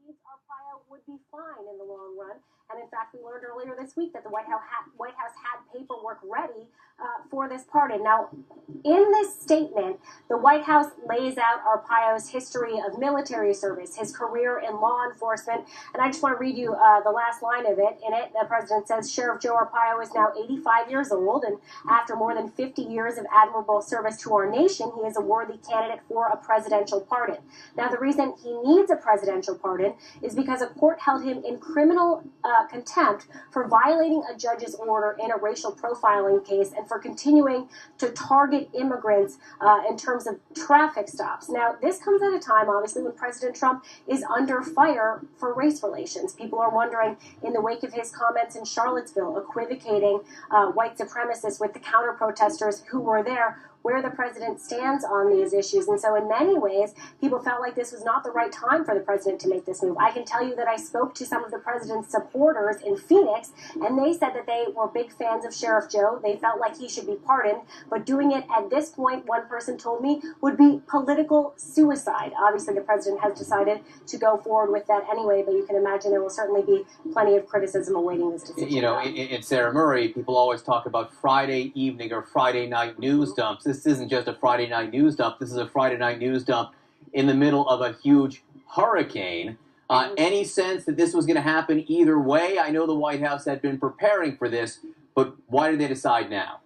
believes Arpaio would be fine in the long run. And in fact, we learned earlier this week that the White House had paperwork ready for this pardon. Now, in this statement, the White House lays out Arpaio's history of military service, his career in law enforcement, and I just want to read you the last line of it. In it, the president says, Sheriff Joe Arpaio is now 85 years old, and after more than 50 years of admirable service to our nation, he is a worthy candidate for a presidential pardon. Now, the reason he needs a presidential pardon is because a court held him in criminal contempt for violating a judge's order in a racial profiling case and for continuing to target immigrants in terms of traffic stops. Now, this comes at a time, obviously, when President Trump is under fire for race relations. People are wondering, in the wake of his comments in Charlottesville, equivocating white supremacists with the counter-protesters who were there, where the president stands on these issues. And so in many ways, people felt like this was not the right time for the president to make this move. I can tell you that I spoke to some of the president's supporters in Phoenix, and they said that they were big fans of Sheriff Joe. They felt like he should be pardoned, but doing it at this point, one person told me, would be political suicide. Obviously, the president has decided to go forward with that anyway, but you can imagine there will certainly be plenty of criticism awaiting this decision. You know, in Sarah Murray, people always talk about Friday evening or Friday night news dumps. This isn't just a Friday night news dump. This is a Friday night news dump in the middle of a huge hurricane. Any sense that this was going to happen either way? I know the White House had been preparing for this, but why did they decide now?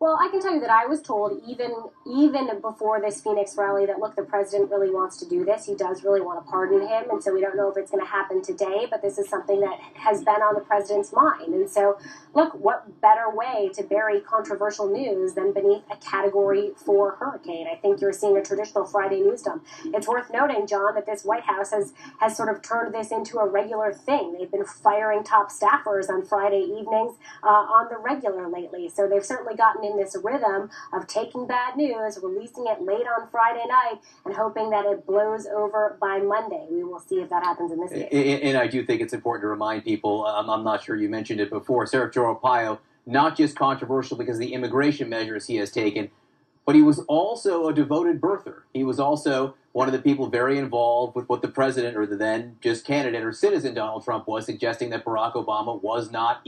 Well, I can tell you that I was told even before this Phoenix rally that, look, the president really wants to do this. He does really want to pardon him, and so we don't know if it's going to happen today, but this is something that has been on the president's mind. And so, look, what better way to bury controversial news than beneath a Category 4 hurricane? I think you're seeing a traditional Friday news dump. It's worth noting, John, that this White House has sort of turned this into a regular thing. They've been firing top staffers on Friday evenings on the regular lately, so they've certainly gotten in this rhythm of taking bad news, releasing it late on Friday night, and hoping that it blows over by Monday. We will see if that happens in this case. And I do think it's important to remind people, I'm not sure you mentioned it before, Sheriff Joe Arpaio, not just controversial because of the immigration measures he has taken, but he was also a devoted birther. He was also one of the people very involved with what the president, or the then just candidate or citizen Donald Trump was, suggesting that Barack Obama was not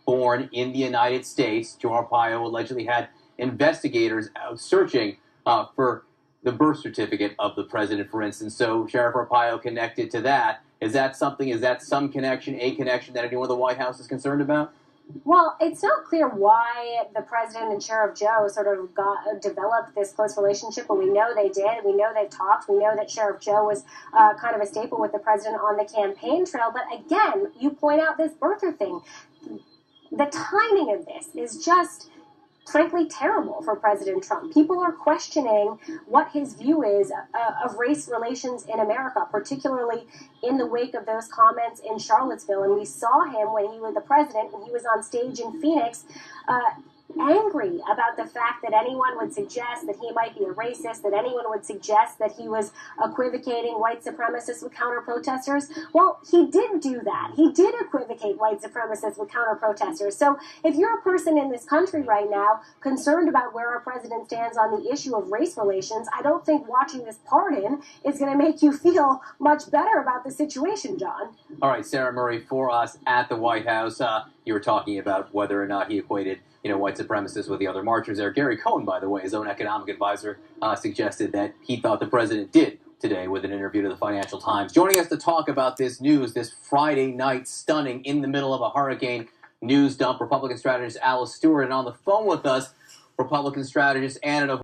born in the United States. Joe Arpaio allegedly had investigators out searching for the birth certificate of the president, for instance. So Sheriff Arpaio connected to that. Is that some connection, a connection that anyone in the White House is concerned about? Well, it's not clear why the president and Sheriff Joe sort of developed this close relationship, but we know they did. We know they've talked. We know that Sheriff Joe was kind of a staple with the president on the campaign trail. But again, you point out this birther thing. The timing of this is just frankly terrible for President Trump. People are questioning what his view is of race relations in America, particularly in the wake of those comments in Charlottesville. And we saw him when he was the president, when he was on stage in Phoenix, angry about the fact that anyone would suggest that he might be a racist, that anyone would suggest that he was equivocating white supremacists with counter-protesters. Well, he did do that. He did equivocate white supremacists with counter-protesters. So if you're a person in this country right now concerned about where our president stands on the issue of race relations, I don't think watching this pardon is going to make you feel much better about the situation, John. All right, Sarah Murray, for us at the White House, you were talking about whether or not he equated white supremacists with the other marchers there. Gary Cohn, by the way, his own economic advisor, suggested that he thought the president did today with an interview to the Financial Times. Joining us to talk about this news, this Friday night stunning in the middle of a hurricane news dump, Republican strategist Alice Stewart, and on the phone with us, Republican strategist Anna